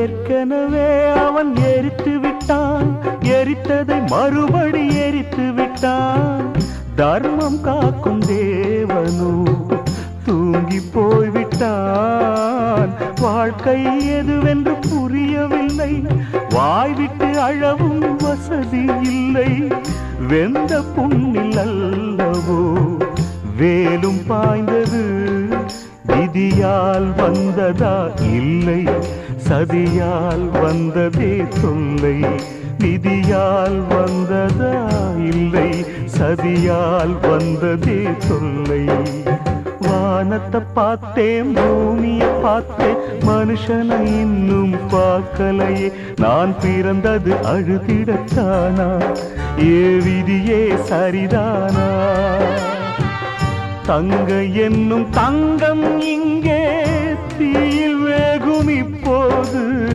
ஏற்கனவே அவன் எரித்து விட்டான், எரித்ததை மறுபடி எரித்து விட்டான். தர்மம் காக்கும் தேவனோ தூங்கி போய்விட்டான். வாழ்க்கை எதுவென்று புரியவில்லை, வாய்விட்டு அழவும் வசதி இல்லை. வெந்த புண்ணில் அல்லவோ வேலும் பாய்ந்தது, விதியால் வந்ததா இல்லை, சதியால் வந்ததே தொல்லை. விதியால் வந்ததா இல்லை, சதியால் வந்ததே தொல்லை. வானத்தை பார்த்தேன், பூமியை பார்த்தேன், மனுஷனை இன்னும் பார்க்கலையே. நான் பிறந்தது அழுதிடத்தானா, ஏ விதியே சரிதானா? தங்க என்னும் தங்கம் இங்கே தீயில் வேகும்